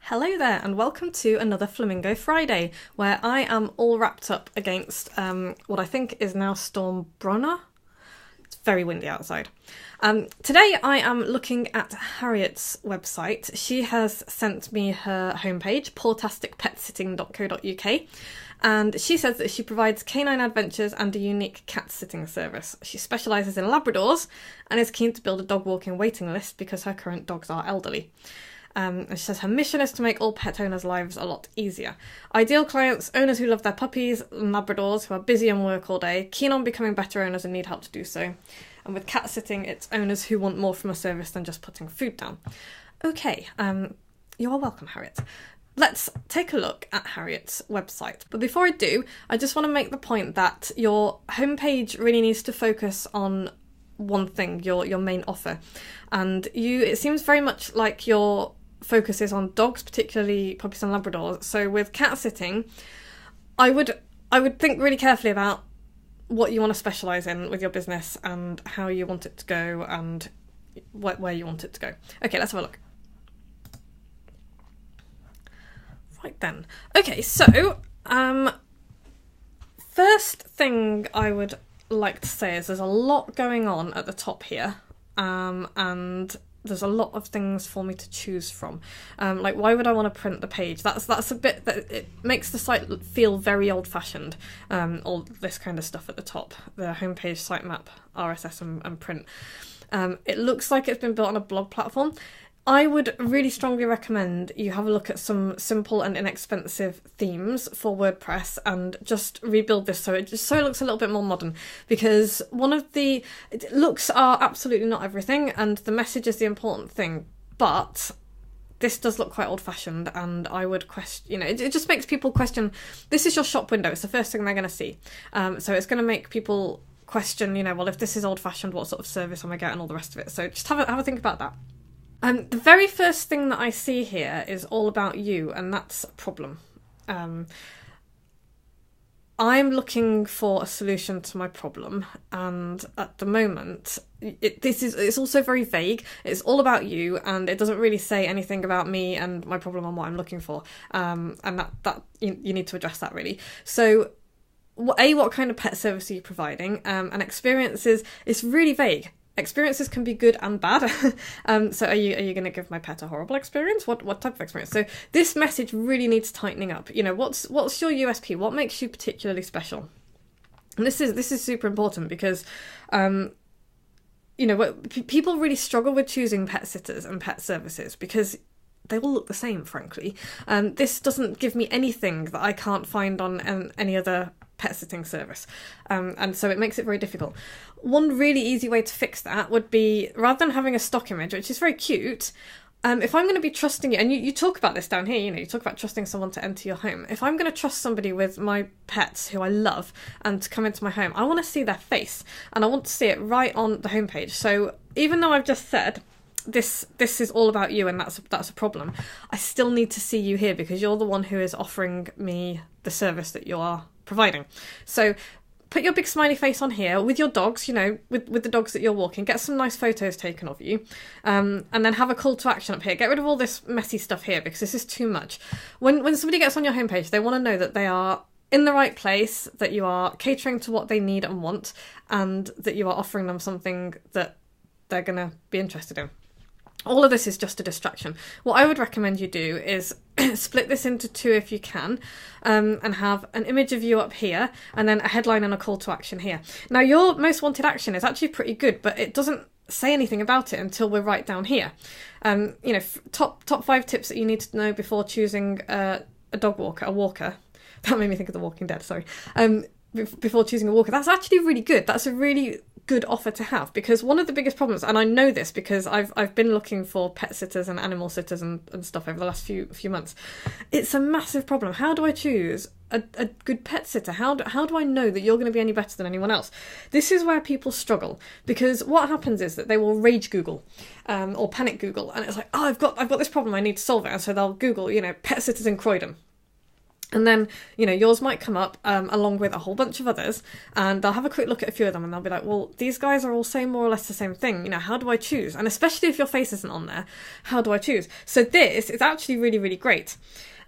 Hello there and welcome to another Flamingo Friday, where I am all wrapped up against what I think is now Storm Brona. It's very windy outside. Today I am looking at Harriet's website. She has sent me her homepage, portasticpetsitting.co.uk, and she says that she provides canine adventures and a unique cat sitting service. She specialises in Labradors and is keen to build a dog walking waiting list because her current dogs are elderly. And she says her mission is to make all pet owners' lives a lot easier. Ideal clients, owners who love their puppies and Labradors who are busy and work all day, keen on becoming better owners and need help to do so. And with cat sitting, it's owners who want more from a service than just putting food down. Okay, you are welcome, Harriet. Let's take a look at Harriet's website. But before I do, I just want to make the point that your homepage really needs to focus on one thing, your main offer. And it seems very much like your focus is on dogs, particularly puppies and Labradors. So with cat sitting, I would think really carefully about what you want to specialise in with your business and how you want it to go and where you want it to go. Okay, let's have a look. Right then. Okay, so first thing I would like to say is there's a lot going on at the top here, and there's a lot of things for me to choose from. Like, why would I want to print the page? That's a bit that it makes the site feel very old-fashioned. All this kind of stuff at the top, the homepage, sitemap, RSS, and print. It looks like it's been built on a blog platform. I would really strongly recommend you have a look at some simple and inexpensive themes for WordPress and just rebuild this so it looks a little bit more modern, because looks are absolutely not everything and the message is the important thing, but this does look quite old-fashioned, and I would question, it just makes people question. This is your shop window, it's the first thing they're going to see, so it's going to make people question, well, if this is old-fashioned, what sort of service am I getting, all the rest of it. So just have a think about that. The very first thing that I see here is all about you, and that's a problem. I'm looking for a solution to my problem, and at the moment, it's also very vague. It's all about you, and it doesn't really say anything about me and my problem and what I'm looking for. And that you need to address that, really. So, what kind of pet service are you providing? And experiences, it's really vague. Experiences can be good and bad. So are you going to give my pet a horrible experience? What type of experience? So this message really needs tightening up. What's your USP? What makes you particularly special? And this is super important because people really struggle with choosing pet sitters and pet services because they all look the same, frankly. This doesn't give me anything that I can't find on any other pet sitting service, and so it makes it very difficult. One really easy way to fix that would be, rather than having a stock image, which is very cute, if I'm going to be trusting you, and you talk about this down here, you talk about trusting someone to enter your home. If I'm going to trust somebody with my pets who I love and to come into my home, I want to see their face, and I want to see it right on the homepage. So even though I've just said this is all about you and that's a problem, I still need to see you here because you're the one who is offering me the service that you are providing. So put your big smiley face on here with your dogs, with the dogs that you're walking. Get some nice photos taken of you, and then have a call to action up here. Get rid of all this messy stuff here because this is too much. When somebody gets on your homepage, they want to know that they are in the right place, that you are catering to what they need and want, and that you are offering them something that they're going to be interested in. All of this is just a distraction. What I would recommend you do is split this into two if you can, and have an image of you up here and then a headline and a call to action here. Now, your most wanted action is actually pretty good, but it doesn't say anything about it until we're right down here. Top 5 tips that you need to know before choosing a dog walker, a walker. That made me think of The Walking Dead, sorry. Before choosing a walker. That's actually really good. That's a really good offer to have, because one of the biggest problems, and I know this because I've been looking for pet sitters and animal sitters and stuff over the last few months. It's a massive problem. How do I choose a good pet sitter? How do I know that you're going to be any better than anyone else? This is where people struggle, because what happens is that they will rage Google or panic Google, and it's like, oh, I've got this problem, I need to solve it, and so they'll Google pet sitters in Croydon. And then, yours might come up along with a whole bunch of others, and they'll have a quick look at a few of them and they'll be like, well, these guys are all saying more or less the same thing. How do I choose? And especially if your face isn't on there, how do I choose? So this is actually really, really great.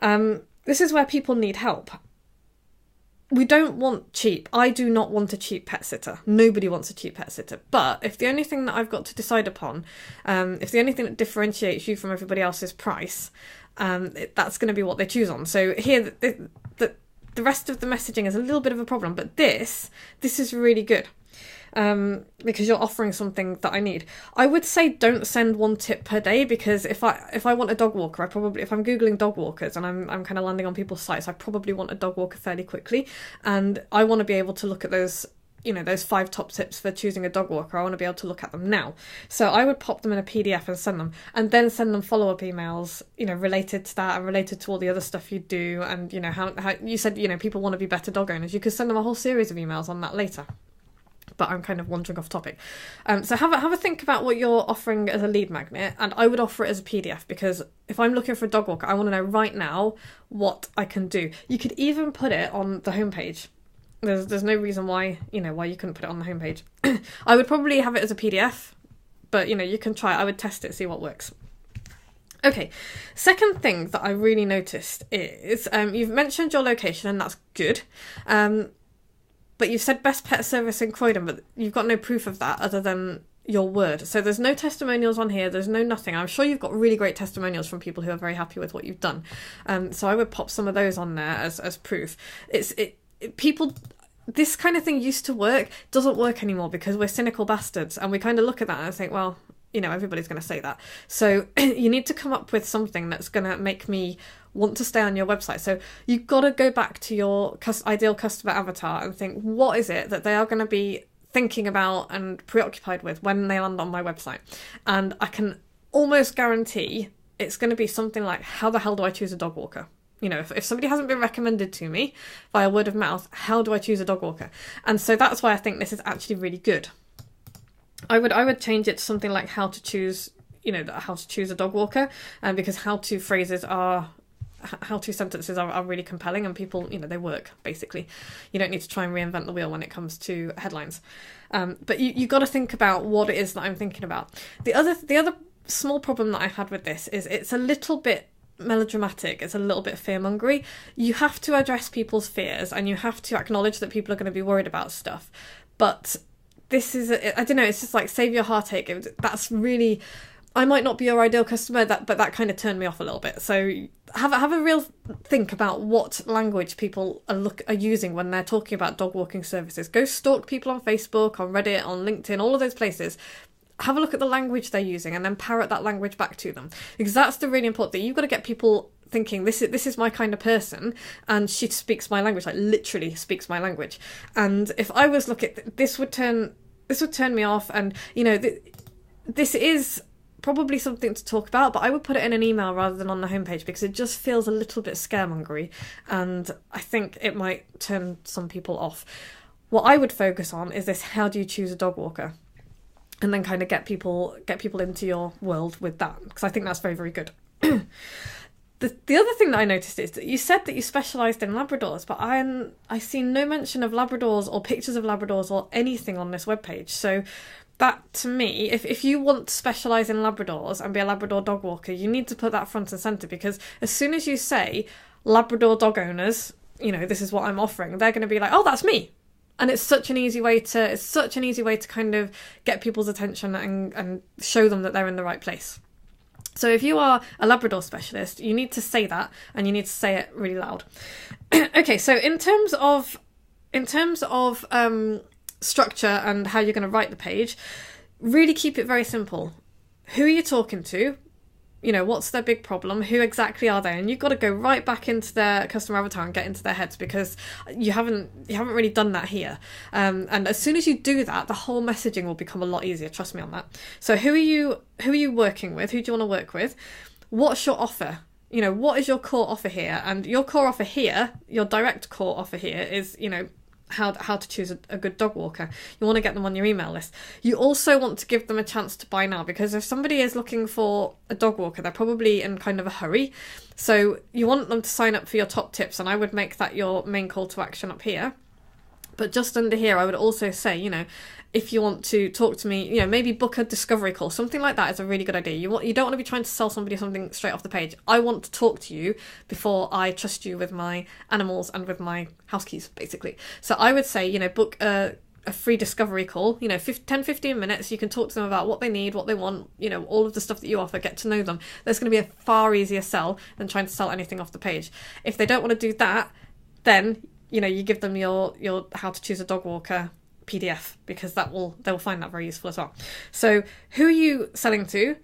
This is where people need help. We don't want cheap. I do not want a cheap pet sitter. Nobody wants a cheap pet sitter. But if the only thing that I've got to decide upon, if the only thing that differentiates you from everybody else is price, that's going to be what they choose on. So here, the rest of the messaging is a little bit of a problem, but this is really good. Because you're offering something that I need. I would say don't send 1 tip per day, because if I want a dog walker, if I'm Googling dog walkers and I'm kind of landing on people's sites, I probably want a dog walker fairly quickly, and I want to be able to look at those, those 5 top tips for choosing a dog walker. I want to be able to look at them now. So I would pop them in a PDF and send them, and then send them follow-up emails, related to that and related to all the other stuff you do. And, how you said, people want to be better dog owners. You could send them a whole series of emails on that later. But I'm kind of wandering off topic. So have a think about what you're offering as a lead magnet, and I would offer it as a PDF, because if I'm looking for a dog walker, I want to know right now what I can do. You could even put it on the homepage. There's no reason why you couldn't put it on the homepage. I would probably have it as a PDF, but you can try it. I would test it, see what works. Okay, second thing that I really noticed is you've mentioned your location, and that's good. But you've said best pet service in Croydon, but you've got no proof of that other than your word. So there's no testimonials on here. There's no nothing. I'm sure you've got really great testimonials from people who are very happy with what you've done. So I would pop some of those on there as proof. People, this kind of thing used to work, doesn't work anymore, because we're cynical bastards, and we kind of look at that and think, well, everybody's going to say that. So you need to come up with something that's going to make me want to stay on your website. So you've got to go back to your ideal customer avatar and think, what is it that they are going to be thinking about and preoccupied with when they land on my website? And I can almost guarantee it's going to be something like, how the hell do I choose a dog walker? If somebody hasn't been recommended to me via word of mouth, how do I choose a dog walker? And so that's why I think this is actually really good. I would change it to something like how to choose a dog walker, because how-to sentences are really compelling, and people, they work, basically. You don't need to try and reinvent the wheel when it comes to headlines. But you got to think about what it is that I'm thinking about. The other small problem that I've had with this is it's a little bit melodramatic. It's a little bit fear-mongery. You have to address people's fears, and you have to acknowledge that people are going to be worried about stuff. But this is, I don't know, it's just like save your heartache. That's really, I might not be your ideal customer, but that kind of turned me off a little bit. So have a real think about what language people are using when they're talking about dog walking services. Go stalk people on Facebook, on Reddit, on LinkedIn, all of those places. Have a look at the language they're using, and then parrot that language back to them. Because that's the really important thing. You've got to get people thinking, this is my kind of person, and she speaks my language, like literally speaks my language. And if I was this would turn me off. And this is probably something to talk about, but I would put it in an email rather than on the homepage, because it just feels a little bit scaremongery, and I think it might turn some people off. What I would focus on is this: how do you choose a dog walker? And then kind of get people into your world with that, because I think that's very, very good. The other thing that I noticed is that you said that you specialised in Labradors, but I see no mention of Labradors or pictures of Labradors or anything on this webpage. So that, to me, if you want to specialise in Labradors and be a Labrador dog walker, you need to put that front and centre, because as soon as you say Labrador dog owners, this is what I'm offering, they're going to be like, oh, that's me. And it's such an easy way to kind of get people's attention and show them that they're in the right place. So if you are a Labrador specialist, you need to say that, and you need to say it really loud. Okay, so in terms of structure and how you're going to write the page, really keep it very simple. Who are you talking to? What's their big problem? Who exactly are they? And you've got to go right back into their customer avatar and get into their heads, because you haven't really done that here. And as soon as you do that, the whole messaging will become a lot easier. Trust me on that. So who are you working with? Who do you want to work with? What's your offer? What is your core offer here? And your core offer here, your direct core offer here is, how to choose a good dog walker. You want to get them on your email list. You also want to give them a chance to buy now, because if somebody is looking for a dog walker, they're probably in kind of a hurry. So you want them to sign up for your top tips, and I would make that your main call to action up here. But just under here, I would also say, if you want to talk to me, maybe book a discovery call. Something like that is a really good idea. You don't want to be trying to sell somebody something straight off the page. I want to talk to you before I trust you with my animals and with my house keys, basically. So I would say, book a free discovery call, 10-15 minutes. You can talk to them about what they need, what they want, all of the stuff that you offer, get to know them. That's going to be a far easier sell than trying to sell anything off the page. If they don't want to do that, then you give them your how to choose a dog walker PDF, because they will find that very useful as well. So who are you selling to?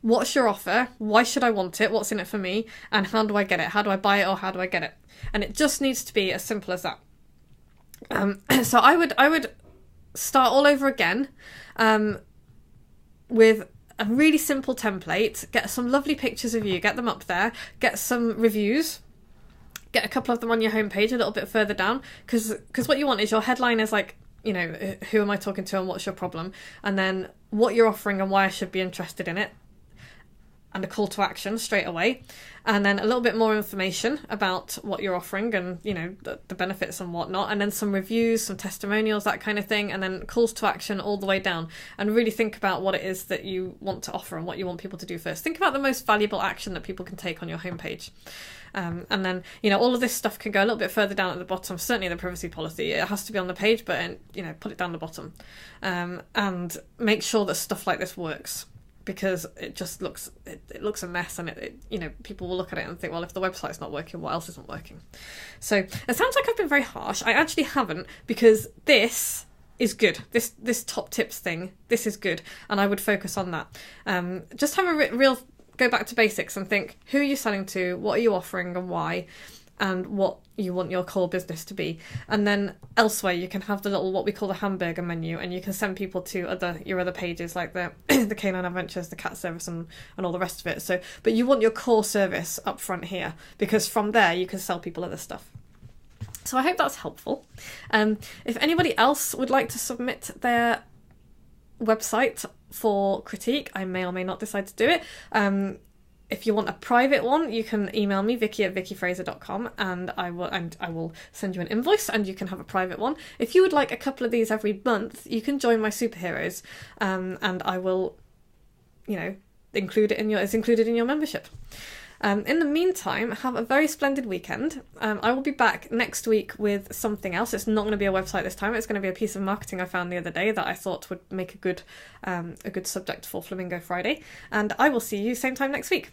What's your offer? Why should I want it? What's in it for me? And how do I get it? How do I buy it, or how do I get it? And it just needs to be as simple as that. So I would start all over again with a really simple template. Get some lovely pictures of you, get them up there, get some reviews. Get a couple of them on your homepage a little bit further down, because what you want is your headline is like, who am I talking to and what's your problem? And then what you're offering and why I should be interested in it. And a call to action straight away. And then a little bit more information about what you're offering and, the benefits and whatnot. And then some reviews, some testimonials, that kind of thing. And then calls to action all the way down. And really think about what it is that you want to offer and what you want people to do first. Think about the most valuable action that people can take on your homepage. And then, all of this stuff can go a little bit further down at the bottom. Certainly the privacy policy, it has to be on the page, but, put it down the bottom. And make sure that stuff like this works, because it just looks, it looks a mess, and people will look at it and think, well, if the website's not working, what else isn't working? So it sounds like I've been very harsh. I actually haven't, because this is good. This top tips thing, this is good. And I would focus on that. Just have a real go back to basics and think, who are you selling to, what are you offering and why, and what you want your core business to be. And then elsewhere you can have the little, what we call the hamburger menu, and you can send people to your other pages, like the the Canine Adventures, the cat service, and all the rest of it. So, but you want your core service up front here, because from there you can sell people other stuff. So I hope that's helpful. If anybody else would like to submit their website for critique, I may or may not decide to do it. If you want a private one, you can email me, vicky@vickyfraser.com, and I will send you an invoice, and you can have a private one. If you would like a couple of these every month, you can join my superheroes, and I will, include it it's included in your membership. In the meantime, have a very splendid weekend. I will be back next week with something else. It's not going to be a website this time. It's going to be a piece of marketing I found the other day that I thought would make a good subject for Flamingo Friday. And I will see you same time next week.